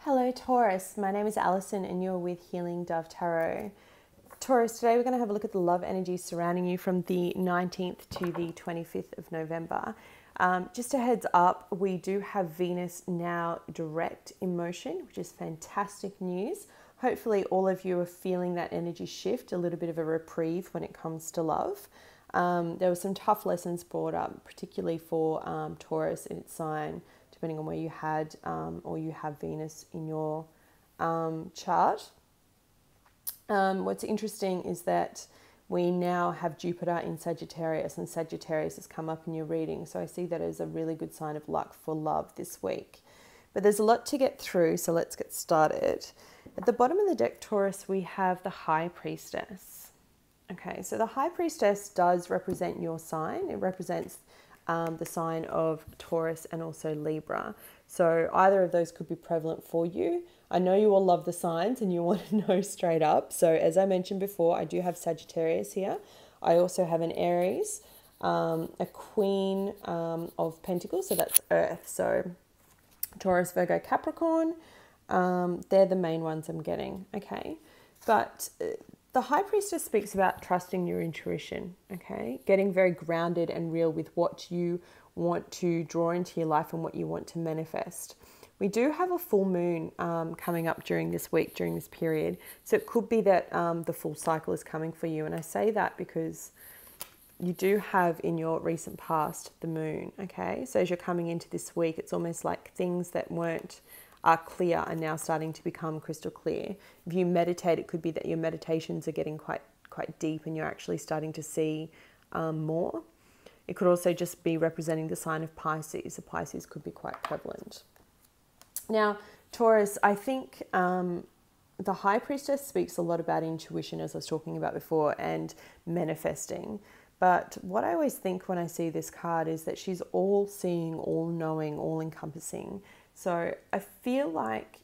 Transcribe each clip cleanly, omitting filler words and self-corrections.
Hello Taurus, my name is Alison and you're with Healing Dove Tarot. Taurus, today we're going to have a look at the love energy surrounding you from the 19th to the 25th of November. Just a heads up, we do have Venus now direct in motion, which is fantastic news. Hopefully all of you are feeling that energy shift, a little bit of a reprieve when it comes to love. There were some tough lessons brought up, particularly for Taurus in its sign, depending on where you had or you have Venus in your chart. What's interesting is that we now have Jupiter in Sagittarius, and Sagittarius has come up in your reading. So I see that as a really good sign of luck for love this week. But there's a lot to get through, so let's get started. At the bottom of the deck, Taurus, we have the High Priestess. Okay, so the High Priestess does represent your sign. It represents the sign of Taurus and also Libra. So either of those could be prevalent for you. I know you all love the signs and you want to know straight up. So as I mentioned before, I do have Sagittarius here. I also have an Aries, a Queen of Pentacles, so that's Earth. So Taurus, Virgo, Capricorn, they're the main ones I'm getting, okay? But the High Priestess speaks about trusting your intuition, okay? Getting very grounded and real with what you want to draw into your life and what you want to manifest. We do have a full moon coming up during this week, during this period. So it could be that the full cycle is coming for you. And I say that because you do have in your recent past the moon, okay? So as you're coming into this week, it's almost like things that weren't clear are now starting to become crystal clear. If you meditate, it could be that your meditations are getting quite deep and you're actually starting to see more. It could also just be representing the sign of Pisces. The Pisces could be quite prevalent. Now, Taurus, I think the High Priestess speaks a lot about intuition, as I was talking about before, and manifesting. But what I always think when I see this card is that she's all-seeing, all-knowing, all-encompassing. So I feel like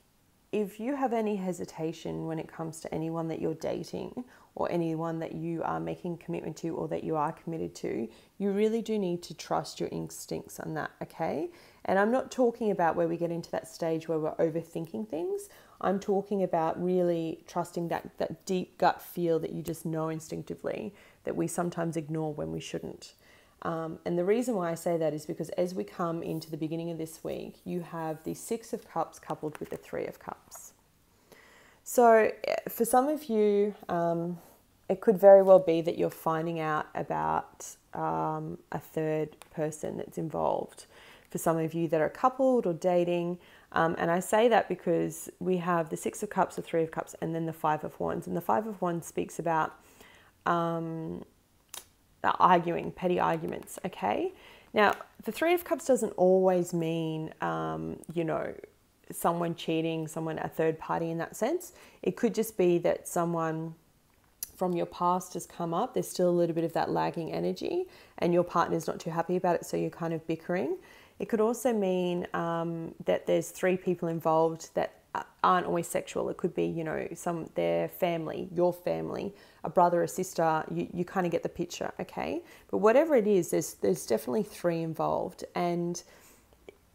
if you have any hesitation when it comes to anyone that you're dating or anyone that you are making a commitment to or that you are committed to, you really do need to trust your instincts on that, okay? And I'm not talking about where we get into that stage where we're overthinking things. I'm talking about really trusting that deep gut feel that you just know instinctively that we sometimes ignore when we shouldn't. And the reason why I say that is because as we come into the beginning of this week, you have the Six of Cups coupled with the Three of Cups. So for some of you, it could very well be that you're finding out about a third person that's involved. For some of you that are coupled or dating, and I say that because we have the Six of Cups, the Three of Cups, and then the Five of Wands. And the Five of Wands speaks about arguing, petty arguments, okay? Now, the Three of Cups doesn't always mean, someone cheating, a third party in that sense. It could just be that someone from your past has come up. There's still a little bit of that lagging energy and your partner's not too happy about it, so you're kind of bickering. It could also mean that there's three people involved that aren't always sexual. It could be, their family, your family, a brother, a sister. You kind of get the picture, okay? But whatever it is, there's definitely three involved. And,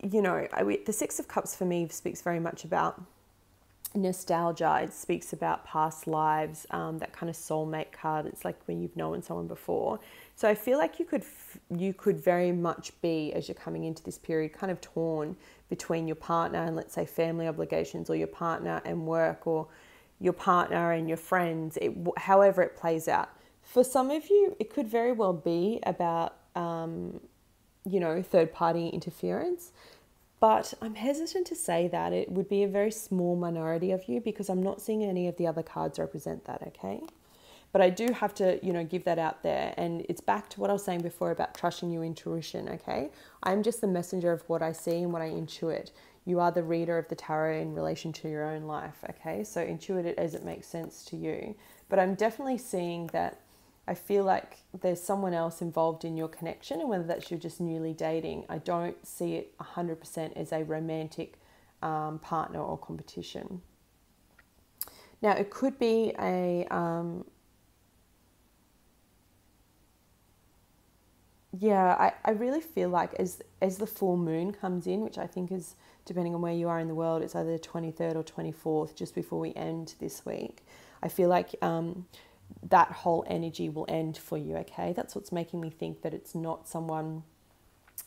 the Six of Cups for me speaks very much about nostalgia. It speaks about past lives, that kind of soulmate card. It's like when you've known someone before. So I feel like you could very much be, as you're coming into this period, kind of torn between your partner and, let's say, family obligations, or your partner and work, or your partner and your friends, however it plays out. For some of you, it could very well be about, third-party interference. But I'm hesitant to say that. It would be a very small minority of you because I'm not seeing any of the other cards represent that, okay? But I do have to, give that out there. And it's back to what I was saying before about trusting your intuition, okay? I'm just the messenger of what I see and what I intuit. You are the reader of the tarot in relation to your own life, okay? So intuit it as it makes sense to you. But I'm definitely seeing that I feel like there's someone else involved in your connection, and whether that's you're just newly dating, I don't see it 100% as a romantic partner or competition. Now, it could be a I really feel like as the full moon comes in, which I think is depending on where you are in the world, it's either the 23rd or 24th, just before we end this week. I feel like that whole energy will end for you, okay? That's what's making me think that it's not someone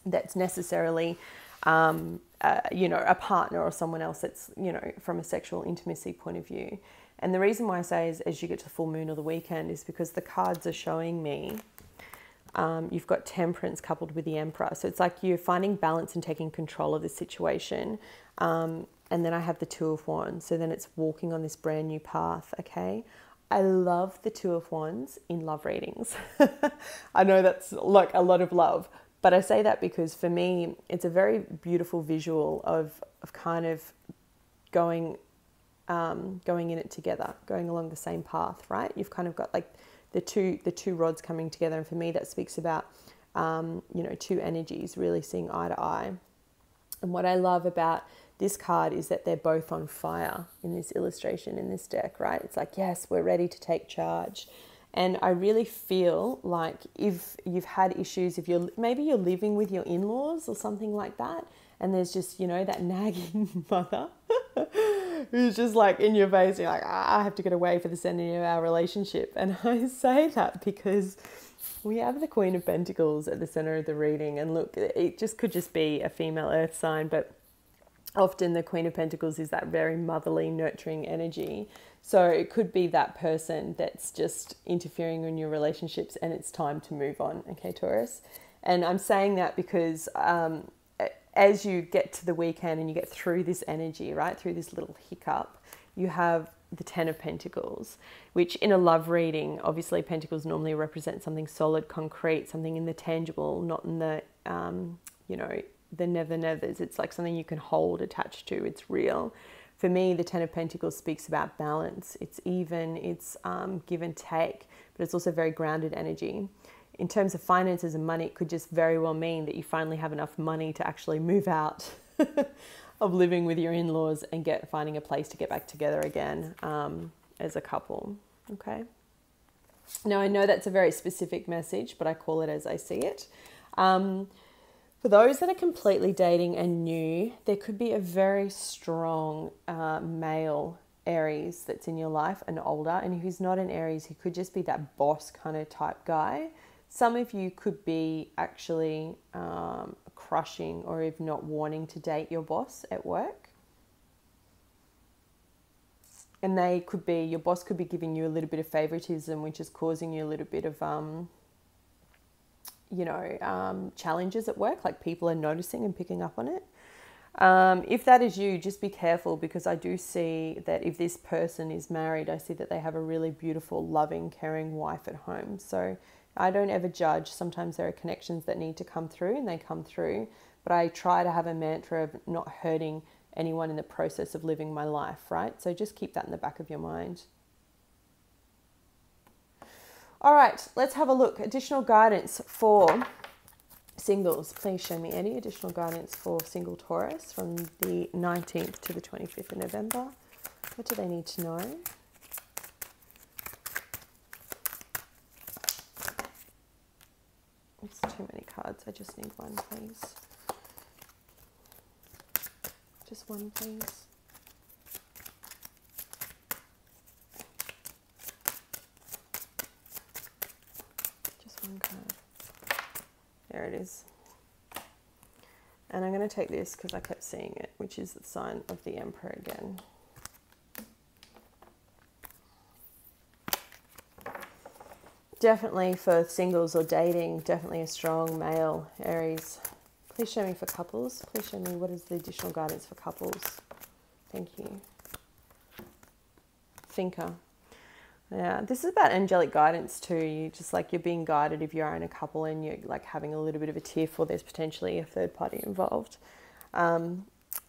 that's necessarily, a partner or someone else that's, from a sexual intimacy point of view. And the reason why I say is as you get to the full moon or the weekend is because the cards are showing me you've got Temperance coupled with the Emperor. So it's like you're finding balance and taking control of the situation. And then I have the Two of Wands. So then it's walking on this brand new path, okay? I love the Two of Wands in love readings. I know that's like a lot of love, but I say that because for me, it's a very beautiful visual of kind of going in it together, going along the same path, right? You've kind of got like the two rods coming together, and for me that speaks about two energies really seeing eye to eye. And what I love about this card is that they're both on fire in this illustration, in this deck, right? It's like, yes, we're ready to take charge. And I really feel like if you've had issues, maybe you're living with your in-laws or something like that, and there's just, that nagging mother who's just like in your face, you're like, I have to get away for this ending of our relationship. And I say that because we have the Queen of Pentacles at the center of the reading. And look, it just could just be a female earth sign, but often the Queen of Pentacles is that very motherly, nurturing energy. So it could be that person that's just interfering in your relationships and it's time to move on, okay, Taurus? And I'm saying that because as you get to the weekend and you get through this energy, right, through this little hiccup, you have the Ten of Pentacles, which in a love reading, obviously Pentacles normally represent something solid, concrete, something in the tangible, not in the, the never-nevers. It's like something you can hold, attached to, it's real. For me, the Ten of Pentacles speaks about balance. It's even, it's give and take, but it's also very grounded energy. In terms of finances and money, it could just very well mean that you finally have enough money to actually move out of living with your in-laws and finding a place to get back together again as a couple, okay? Now, I know that's a very specific message, but I call it as I see it. For those that are completely dating and new, there could be a very strong male Aries that's in your life and older, and who's not an Aries, he could just be that boss kind of type guy. Some of you could be actually crushing or if not wanting to date your boss at work. And your boss could be giving you a little bit of favoritism, which is causing you a little bit of, challenges at work, like people are noticing and picking up on it. If that is you, just be careful, because I do see that if this person is married, I see that they have a really beautiful, loving, caring wife at home. So I don't ever judge. Sometimes there are connections that need to come through and they come through, but I try to have a mantra of not hurting anyone in the process of living my life, right? So just keep that in the back of your mind. All right, let's have a look. Additional guidance for singles. Please show me any additional guidance for single Taurus from the 19th to the 25th of November. What do they need to know? It's too many cards. I just need one, please. Just one, please. Just one card. There it is. And I'm going to take this because I kept seeing it, which is the sign of the Emperor again. Definitely for singles or dating, definitely a strong male Aries. Please show me for couples. Please show me what is the additional guidance for couples. Thank you. Thinker. Yeah, this is about angelic guidance too. You just like, you're being guided if you are in a couple and you're like having a little bit of a tiff, or there's potentially a third party involved. All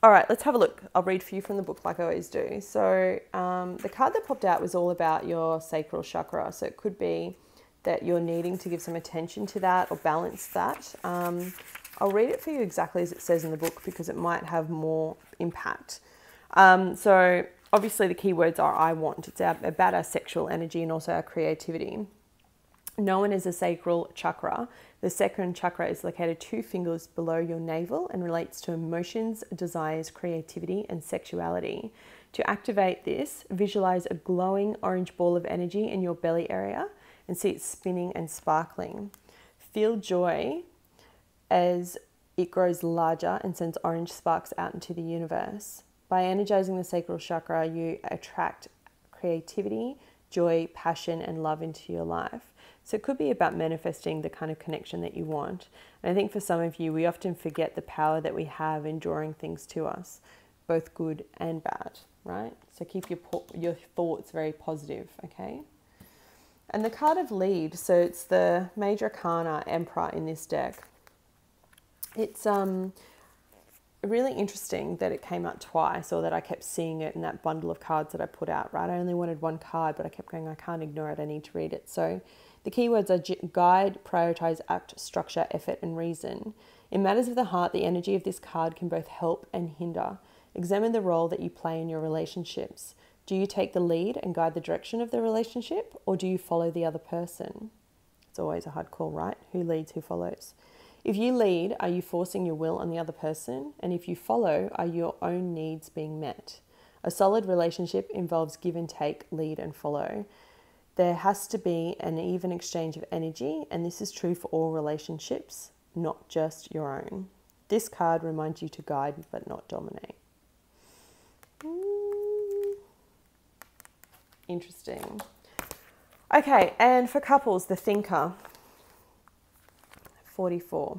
right, let's have a look. I'll read for you from the book like I always do. So the card that popped out was all about your sacral chakra. So it could be that you're needing to give some attention to that or balance that. I'll read it for you exactly as it says in the book because it might have more impact. So obviously the key words are I want. It's about our sexual energy and also our creativity. Known as the sacral chakra, the second chakra is located 2 fingers below your navel and relates to emotions, desires, creativity, and sexuality. To activate this, visualize a glowing orange ball of energy in your belly area and see it spinning and sparkling. Feel joy as it grows larger and sends orange sparks out into the universe. By energizing the sacral chakra, you attract creativity, joy, passion, and love into your life. So it could be about manifesting the kind of connection that you want. And I think for some of you, we often forget the power that we have in drawing things to us, both good and bad, right? So keep your thoughts very positive, okay? And the card of lead, so it's the Major Arcana Emperor in this deck. It's really interesting that it came out twice, or that I kept seeing it in that bundle of cards that I put out, right? I only wanted one card, but I kept going, I can't ignore it, I need to read it. So the keywords are guide, prioritize, act, structure, effort, and reason. In matters of the heart, the energy of this card can both help and hinder. Examine the role that you play in your relationships. Do you take the lead and guide the direction of the relationship, or do you follow the other person? It's always a hard call, right? Who leads, who follows? If you lead, are you forcing your will on the other person? And if you follow, are your own needs being met? A solid relationship involves give and take, lead and follow. There has to be an even exchange of energy, and this is true for all relationships, not just your own. This card reminds you to guide but not dominate. Interesting. Okay, and for couples, the thinker, 44.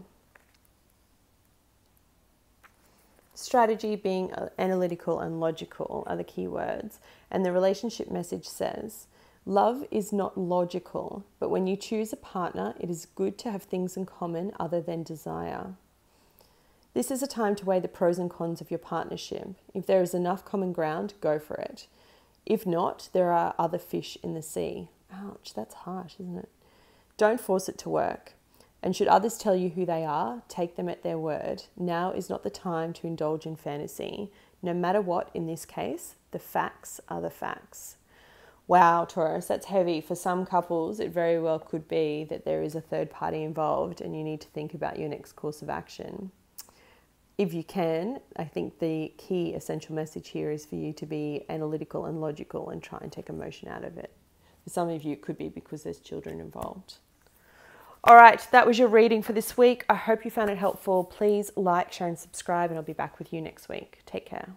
Strategy, being analytical and logical are the key words. And the relationship message says, love is not logical, but when you choose a partner, it is good to have things in common other than desire. This is a time to weigh the pros and cons of your partnership. If there is enough common ground, go for it. If not, there are other fish in the sea. Ouch, that's harsh, isn't it? Don't force it to work. And should others tell you who they are, take them at their word. Now is not the time to indulge in fantasy. No matter what, in this case, the facts are the facts. Wow, Taurus, that's heavy. For some couples, it very well could be that there is a third party involved and you need to think about your next course of action. If you can, I think the key essential message here is for you to be analytical and logical and try and take emotion out of it. For some of you, it could be because there's children involved. All right, that was your reading for this week. I hope you found it helpful. Please like, share, and subscribe, and I'll be back with you next week. Take care.